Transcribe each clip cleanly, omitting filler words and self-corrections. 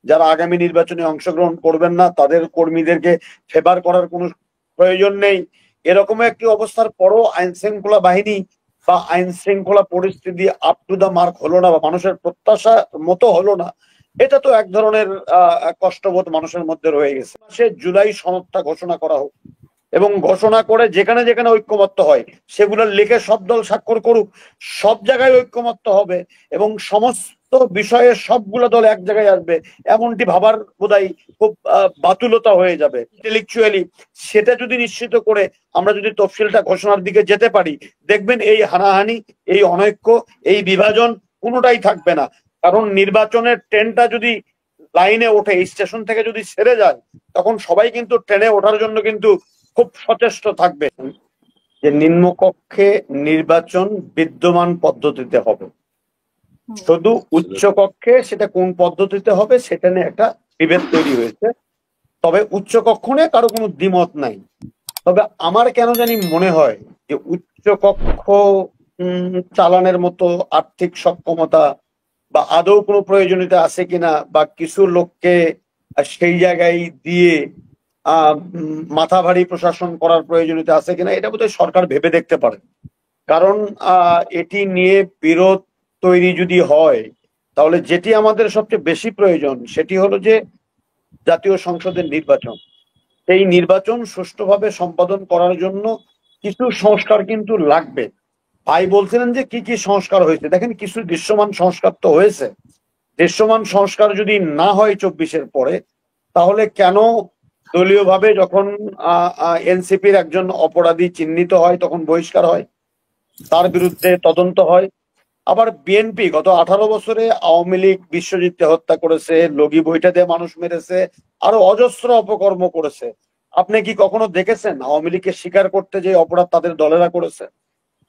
যারা আগামী নির্বাচনে অংশগ্রহণ করবেন না তাদের কর্মীদেরকে ফেভার করার কোনো প্রয়োজন নেই। এরকম একটি অবস্থার পরও আইন শৃঙ্খলা বাহিনী বা আইন শৃঙ্খলা পরিস্থিতি আপ টু দা মার্ক হলো না বা মানুষের প্রত্যাশা মতো হলো না, এটা তো এক ধরনের কষ্টবোধ মানুষের মধ্যে রয়ে গেছে। সে জুলাই সনদটা ঘোষণা করা হোক এবং ঘোষণা করে যেখানে যেখানে ঐক্যমত্য হয় সেগুলো লিখে সব দল স্বাক্ষর করুক, সব জায়গায় ঐক্যমত্য হবে এবং সমস্ত বিষয়ে সবগুলো দল এক জায়গায় আসবে, এমনটি ভাবার বোধহয় খুব বাতুলতা হয়ে যাবে ইন্টেলেকচুয়ালি। সেটা যদি নিশ্চিত করে আমরা যদি তফসিলটা ঘোষণার দিকে যেতে পারি, দেখবেন এই হানাহানি, এই অনৈক্য, এই বিভাজন কোনোটাই থাকবে না। কারণ নির্বাচনের ট্রেনটা যদি লাইনে ওঠে, এই স্টেশন থেকে যদি ছেড়ে যায়, তখন সবাই কিন্তু ট্রেনে ওঠার জন্য কিন্তু খুব সচেষ্ট থাকবে। যে নিম্নকক্ষে নির্বাচন বিদ্যমান পদ্ধতিতে হবে, শুধু উচ্চ কক্ষে সেটা কোন পদ্ধতিতে হবে সেটা নিয়ে একটা বিভেদ তৈরি হয়েছে। তবে উচ্চ কক্ষ নিয়ে কারো কোনো দ্বিমত নাই। তবে আমার কেন জানি মনে হয় যে উচ্চ কক্ষ চালানোর মতো আর্থিক সক্ষমতা বা আদৌ কোনো প্রয়োজনীয়তা আছে কিনা, বা কিছু লোককে সেই জায়গায় দিয়ে মাথা ভারী প্রশাসন করার প্রয়োজনীয়তা আছে কিনা, এটা বোধহয় সরকার ভেবে দেখতে পারে। কারণ এটি নিয়ে বিরোধ তৈরি যদি হয়, তাহলে যেটি আমাদের সবচেয়ে বেশি প্রয়োজন সেটি হলো যে জাতীয় সংসদের নির্বাচন। এই নির্বাচন সুষ্ঠুভাবে সম্পাদন করার জন্য কিছু সংস্কার কিন্তু লাগবে। ভাই বলছিলেন যে কি কি সংস্কার হয়েছে, দেখেন কিছু দৃশ্যমান সংস্কার তো হয়েছে। দৃশ্যমান সংস্কার যদি না হয় 24-এর পরে, তাহলে কেন দলীয়ভাবে যখন এনসিপির একজন অপরাধী চিহ্নিত হয় তখন বহিষ্কার হয়, তার বিরুদ্ধে তদন্ত হয়। আবার বিএনপি গত 18 বছরে আওয়ামী লীগ বিশ্বজিৎকে হত্যা করেছে, লগি বইটা দিয়ে মানুষ মেরেছে, আরো অজস্র অপকর্ম করেছে। আপনি কি কখনো দেখেছেন আওয়ামী লীগকে স্বীকার করতে যে অপরাধ তাদের দলেরা করেছে?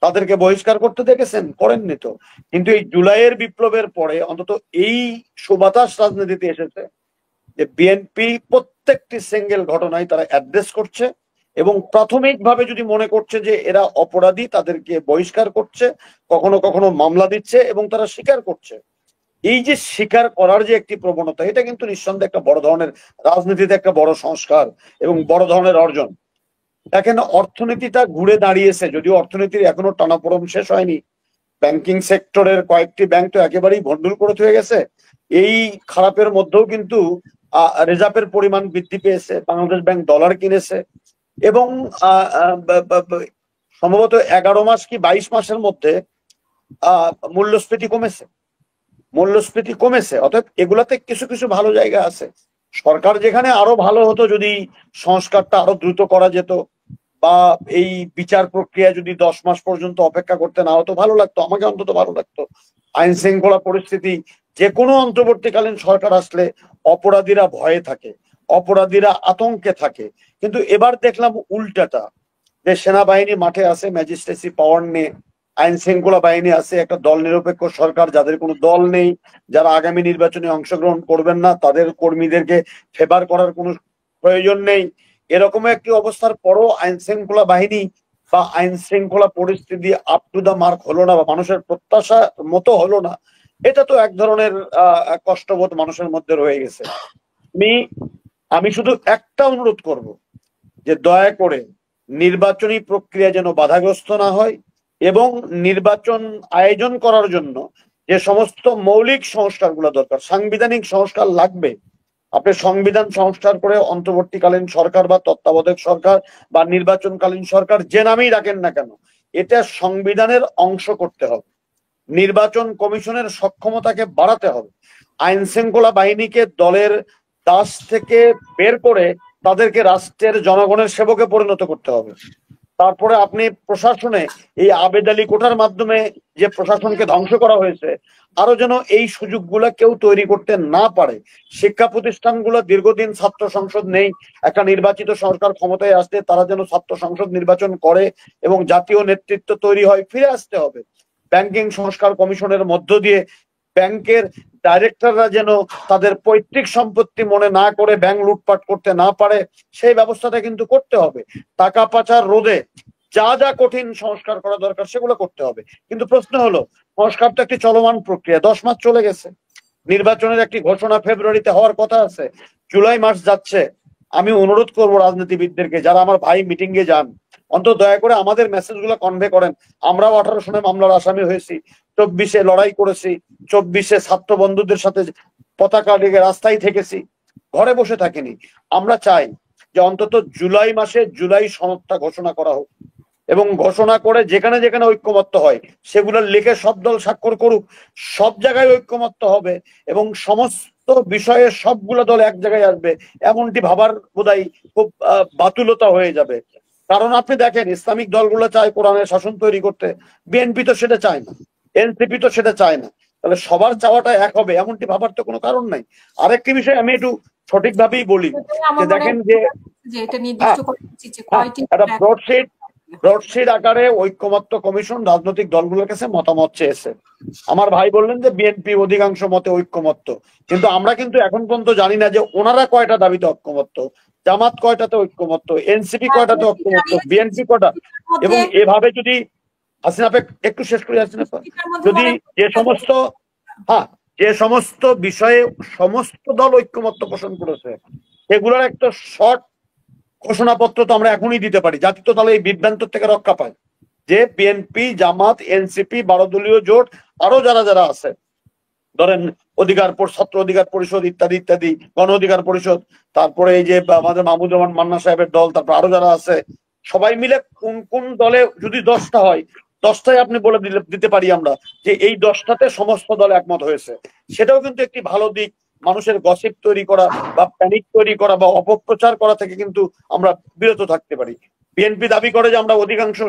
তাদেরকে বহিষ্কার করতে দেখেছেন? করেননি তো। কিন্তু এই জুলাইয়ের বিপ্লবের পরে অন্তত এই সুবাতাস রাজনীতিতে এসেছে যে বিএনপি প্রত্যেকটি সিঙ্গেল ঘটনায় তারা অ্যাড্রেস করছে এবং প্রাথমিকভাবে যদি মনে করছে যে এরা অপরাধী, তাদেরকে বহিষ্কার করছে, কখনো কখনো মামলা দিচ্ছে এবং তারা স্বীকার করছে। এই যে স্বীকার করার যে একটি প্রবণতা, এটা কিন্তু নিঃসন্দেহে একটা বড় ধরনের রাজনীতিতে একটা বড় সংস্কার এবং বড় ধরনের অর্জন। দেখেন অর্থনীতিটা ঘুরে দাঁড়িয়েছে, যদিও অর্থনীতির এখনো টানাপোড়েন শেষ হয়নি। ব্যাংকিং সেক্টরের কয়েকটি ব্যাংক তো একেবারেই ভন্ডুল করে হয়ে গেছে। এই খারাপের মধ্যেও কিন্তু রিজার্ভের পরিমাণ বৃদ্ধি পেয়েছে, বাংলাদেশ ব্যাংক ডলার কিনেছে এবং সম্ভবত 11 মাস কি 22 মাসের মধ্যে মূল্যস্ফীতি কমেছে। মূল্যস্ফীতি কমেছে, অর্থাৎ এগুলাতে কিছু কিছু ভালো জায়গা আছে। সরকার যেখানে আরো ভালো হতো যদি সংস্কারটা আরো দ্রুত করা যেত, বা এই বিচার প্রক্রিয়া যদি 10 মাস পর্যন্ত অপেক্ষা করতে না হতো, ভালো লাগতো, আমাকে অন্তত ভালো লাগতো। আইন শৃঙ্খলা পরিস্থিতি যে কোনো অন্তর্বর্তীকালীন সরকার আসলে অপরাধীরা ভয়ে থাকে, অপরাধীরা আতঙ্কে থাকে। কিন্তু এবার দেখলাম উল্টাটা, যে সেনাবাহিনী মাঠে আছে ম্যাজিস্ট্রেসি পাওয়ার নিয়ে, আইন শৃঙ্খলা বাহিনী আছে একটা দল নিরপেক্ষ সরকার, যাদের কোনো দল নেই, যারা আগামী নির্বাচনে অংশগ্রহণ করবেন না তাদের কর্মীদেরকে ফেভার করার কোনো প্রয়োজন নেই। এরকম একটি অবস্থার পরও আইন শৃঙ্খলা বাহিনী বা আইন শৃঙ্খলা পরিস্থিতি আপ টু দা মার্ক হলো না বা মানুষের প্রত্যাশা মতো হলো না, এটা তো এক ধরনের কষ্টবোধ মানুষের মধ্যে রয়ে গেছে। আমি শুধু একটা অনুরোধ করব যে দয়া করে নির্বাচনী প্রক্রিয়া যেন বাধাগ্রস্ত না হয় এবং নির্বাচন আয়োজন করার জন্য যে সমস্ত মৌলিক সংস্কারগুলো দরকার, সাংবিধানিক সংস্কার লাগবে। আপনি সংবিধান সংস্কার করে অন্তর্বর্তীকালীন সরকার বা তত্ত্বাবধায়ক সরকার বা নির্বাচনকালীন সরকার যে নামেই রাখেন না কেন, এটা সংবিধানের অংশ করতে হবে। নির্বাচন কমিশনের সক্ষমতাকে বাড়াতে হবে। আইন শৃঙ্খলা বাহিনীকে দলের দাস থেকে বের করে তাদেরকে রাষ্ট্রের জনগণের সেবকে পরিণত করতে হবে। তারপরে আপনি প্রশাসনে এই আবেদ আলী কোটার মাধ্যমে যে প্রশাসনকে ধ্বংস করা হয়েছে, আরো যেন এই সুযোগগুলা কেউ তৈরি করতে না পারে। শিক্ষা প্রতিষ্ঠানগুলো দীর্ঘদিন ছাত্র সংসদ নেই, একটা নির্বাচিত সরকার ক্ষমতায় আসলে তারা যেন ছাত্র সংসদ নির্বাচন করে এবং জাতীয় নেতৃত্ব তৈরি হয়, ফিরে আসতে হবে। ব্যাংকিং সংস্কার কমিশনের মধ্য দিয়ে ব্যাংকের ডাইরেক্টররা যেন তাদের পৈতৃক সম্পত্তি মনে না করে ব্যাংক লুটপাট করতে না পারে, সেই ব্যবস্থাটা কিন্তু করতে হবে। টাকা পাচার রোধে যা যা কঠিন সংস্কার করা দরকার সেগুলো করতে হবে। কিন্তু প্রশ্ন হলো, সংস্কার তো একটি চলমান প্রক্রিয়া, 10 মাস চলে গেছে। নির্বাচনের একটি ঘোষণা ফেব্রুয়ারিতে হওয়ার কথা আছে, জুলাই মাস যাচ্ছে। আমি অনুরোধ করবো রাজনীতিবিদদেরকে, যারা আমার ভাই মিটিং এ যান, অন্তত দয়া করে আমাদের মেসেজ গুলো কনভে করেন। আমরাও 18 সনে মামলার আসামি হয়েছি, 24-এ লড়াই করেছি, 24-এ ছাত্র বন্ধুদের সাথে পতাকা লিগে রাস্তায় থেকেছি, ঘরে বসে থাকিনি। আমরা চাই যে অন্তত জুলাই মাসে জুলাই সনদটা ঘোষণা করা হোক, এবং ঘোষণা করে যেখানে যেখানে ঐক্যমত্য হয় সেগুলো লিখে সব দল স্বাক্ষর করুক। সব জায়গায় ঐক্যমত্য হবে এবং সমস্ত বিষয়ে সবগুলো দল এক জায়গায় আসবে, এমনটি ভাবার বোধহয় খুব বাতুলতা হয়ে যাবে। কারণ আপনি দেখেন, ইসলামিক দলগুলো চায় কোরআনের শাসন তৈরি করতে, বিএনপি তো সেটা চায় না, এনসিপি তো সেটা চায় না। তাহলে সবার চাওয়াটা এক হবে এমনটি ভাবার তো কোনো কারণ নাই। আরেকটি বিষয় আমি একটু সঠিকভাবেই বলি, যে দেখেন যে একটা ব্রডশিট আকারে ঐক্যমত্য কমিশন রাজনৈতিক দলগুলোর কাছে মতামত চেয়েছে। আমার ভাই বললেন যে বিএনপি অধিকাংশ মতে ঐক্যমত্য, কিন্তু আমরা কিন্তু এখন পর্যন্ত জানি না যে ওনারা কয়টা দাবিতে ঐক্যমত্য, জামাত কয়টাতে ঐক্যমত্য, এনসিপি কয়টাতে ঐক্যমত্য, বিএনপি কয়টা। এবং এভাবে যদি হাসিনা একটু শেষ করে যাচ্ছেন, যদি যে সমস্ত বিষয়ে সমস্ত দল ঐক্যমত্য পোষণ করেছে সেগুলোর একটা শর্ট ঘোষণাপত্র তো আমরা এখনই দিতে পারি, জাতি তো তাহলে এই বিভ্রান্ত থেকে রক্ষা পায় যে বিএনপি, জামাত, এনসিপি, 12 দলীয় জোট, আরো যারা যারা আছে, ধরেন ছাত্র অধিকার পরিষদ ইত্যাদি ইত্যাদি, গণ অধিকার পরিষদ, তারপরে এই যে আমাদের মাহমুদুর রহমান মান্না সাহেবের দল, তারপর আরো যারা আছে, সবাই মিলে কোন কোন দলে যদি 10টা হয়, 10টাই আপনি বলে দিতে পারি আমরা যে এই 10টাতে সমস্ত দল একমত হয়েছে। সেটাও কিন্তু একটি ভালো দিক। মানুষের গসিপ তৈরি করা বা প্যানিক তৈরি করা বা অপপ্রচার করা থেকে কিন্তু আমরা বিরত থাকতে পারি। বিএনপি দাবি করে যে আমরা অধিকাংশ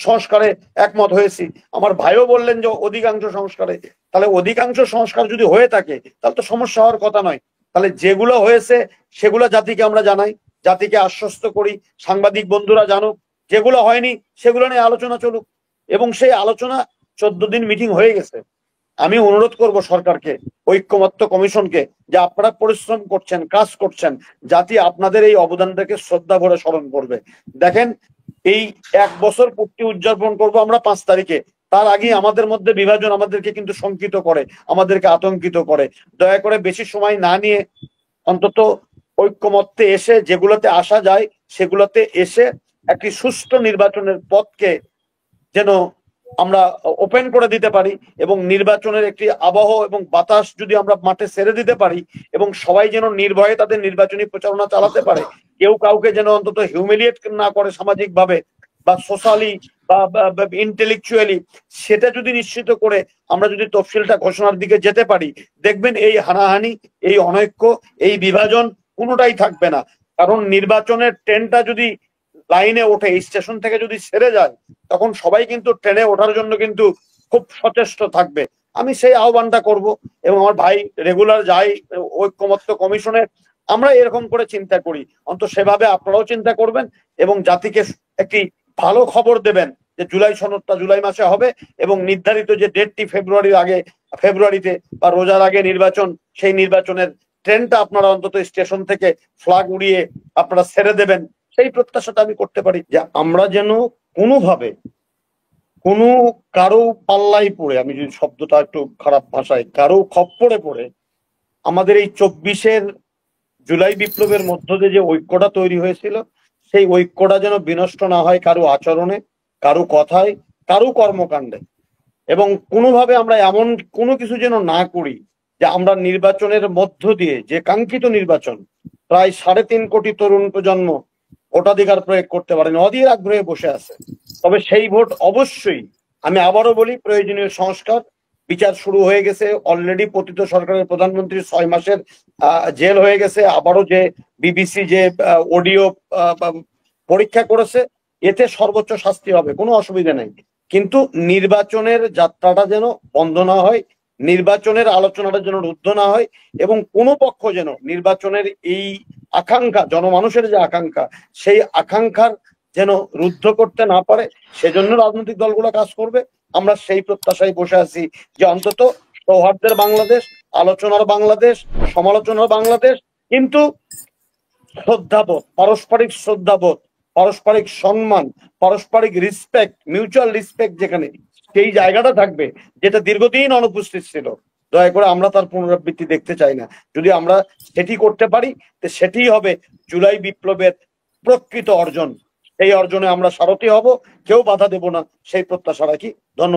সংস্কারে একমত হয়েছি, আমার ভাইও বললেন যে অধিকাংশ সংস্কারে। তাহলে অধিকাংশ সংস্কার যদি হয়ে থাকে তাহলে তো সমস্যা হওয়ার কথা নয়। তাহলে যেগুলো হয়েছে সেগুলো জাতিকে আমরা জানাই, জাতিকে আশ্বস্ত করি, সাংবাদিক বন্ধুরা জানুক। যেগুলো হয়নি সেগুলো নিয়ে আলোচনা চলুক, এবং সেই আলোচনা 14 দিন মিটিং হয়ে গেছে। আমি অনুরোধ করব সরকারকে, ঐক্যমত্য কমিশনকে, যে আপনারা পরিশ্রম করছেন, কাজ করছেন, জাতি আপনাদের এই অবদানটাকে শ্রদ্ধা ভরে স্মরণ করবে। দেখেন, এই 1 বছর পূর্তি উদযাপন করব আমরা 5 তারিখে, তার আগে আমাদের মধ্যে বিভাজন আমাদেরকে কিন্তু শঙ্কিত করে, আমাদেরকে আতঙ্কিত করে। দয়া করে বেশি সময় না নিয়ে অন্তত ঐক্যমত্যে এসে যেগুলোতে আসা যায় সেগুলোতে এসে একটি সুষ্ঠু নির্বাচনের পথকে যেন আমরা ওপেন করে দিতে পারি, এবং নির্বাচনের একটি আবহ এবং বাতাস যদি আমরা মাঠে ছেড়ে দিতে পারি, এবং সবাই যেন নির্ভয়ে তাদের নির্বাচনী প্রচারণা চালাতে পারে, কেউ কাউকে যেন অন্তত হিউমিলিয়েট না করে সামাজিকভাবে বা সোশ্যালি বা ইন্টেলেকচুয়ালি, সেটা যদি নিশ্চিত করে আমরা যদি তফসিলটা ঘোষণার দিকে যেতে পারি, দেখবেন এই হানাহানি, এই অনৈক্য, এই বিভাজন কোনোটাই থাকবে না। কারণ নির্বাচনের ট্রেনটা যদি লাইনে ওঠে, স্টেশন থেকে যদি ছেড়ে যায়, তখন সবাই কিন্তু ট্রেনে ওঠার জন্য কিন্তু খুব সচেষ্ট থাকবে। আমি সেই আহ্বানটা করব, এবং আমার ভাই রেগুলার যাই ঐক্যমত্য কমিশনে, আমরা এরকম করে চিন্তা করি, অন্তত সেভাবে আপনারাও চিন্তা করবেন এবং জাতিকে একটি ভালো খবর দেবেন যে জুলাই সনদটা জুলাই মাসে হবে, এবং নির্ধারিত যে ডেটটি ফেব্রুয়ারিতে বা রোজার আগে নির্বাচন, সেই নির্বাচনের ট্রেনটা আপনারা অন্তত স্টেশন থেকে ফ্ল্যাগ উড়িয়ে আপনারা ছেড়ে দেবেন। সেই প্রত্যাশাটা আমি করতে পারি, যে আমরা যেন কোনোভাবে কোনো কারো পাল্লাই পড়ে, আমি যদি শব্দটা একটু খারাপ ভাষায়, কারো খপ্পরে পড়ে আমাদের এই 24-এর জুলাই বিপ্লবের মধ্য দিয়ে যে ঐক্যটা তৈরি হয়েছিল, সেই ঐক্যটা যেন বিনষ্ট না হয় কারো আচরণে, কারো কথায়, কারো কর্মকাণ্ডে। এবং কোনোভাবে আমরা এমন কোনো কিছু যেন না করি যে আমরা নির্বাচনের মধ্য দিয়ে, যে কাঙ্ক্ষিত নির্বাচন, প্রায় 3.5 কোটি তরুণ প্রজন্ম ভোটাধিকার প্রয়োগ করতে পারেন, অধীর আগ্রহে বসে আছে। তবে সেই ভোট অবশ্যই, আমি আবারও বলি, প্রয়োজনীয় সংস্কার, বিচার শুরু হয়ে গেছে অলরেডি। পতিত সরকারের প্রধানমন্ত্রী 6 মাসের জেল হয়ে গেছে। আবারও যে বিবিসি যে অডিও পরীক্ষা করেছে, এতে সর্বোচ্চ শাস্তি হবে, কোনো অসুবিধা নেই। কিন্তু নির্বাচনের যাত্রাটা যেন বন্ধ না হয়, নির্বাচনের আলোচনাটা যেন রুদ্ধ না হয়, এবং কোনো পক্ষ যেন নির্বাচনের এই আকাঙ্ক্ষা, জনমানুষের যে আকাঙ্ক্ষা, সেই আকাঙ্ক্ষার যেন রুদ্ধ করতে না পারে, সেজন্য রাজনৈতিক দলগুলো কাজ করবে। আমরা সেই প্রত্যাশায় বসে আছি যে অন্তত সৌহার্দ্যের বাংলাদেশ, আলোচনার বাংলাদেশ, সমালোচনার বাংলাদেশ, কিন্তু শ্রদ্ধাবোধ, পারস্পরিক শ্রদ্ধাবোধ, পারস্পরিক সম্মান, পারস্পরিক রিসপেক্ট, মিউচুয়াল রিসপেক্ট যেখানে, সেই জায়গাটা থাকবে, যেটা দীর্ঘদিন অনুপস্থিত ছিল। দয়া করে আমরা তার পুনরাবৃত্তি দেখতে চাই না। যদি আমরা সেটি করতে পারি তো সেটিই হবে জুলাই বিপ্লবের প্রকৃত অর্জন। এই অর্জনে আমরা সারথি হব, কেউ বাধা দেব না, সেই প্রত্যাশা রাখি। ধন্যবাদ।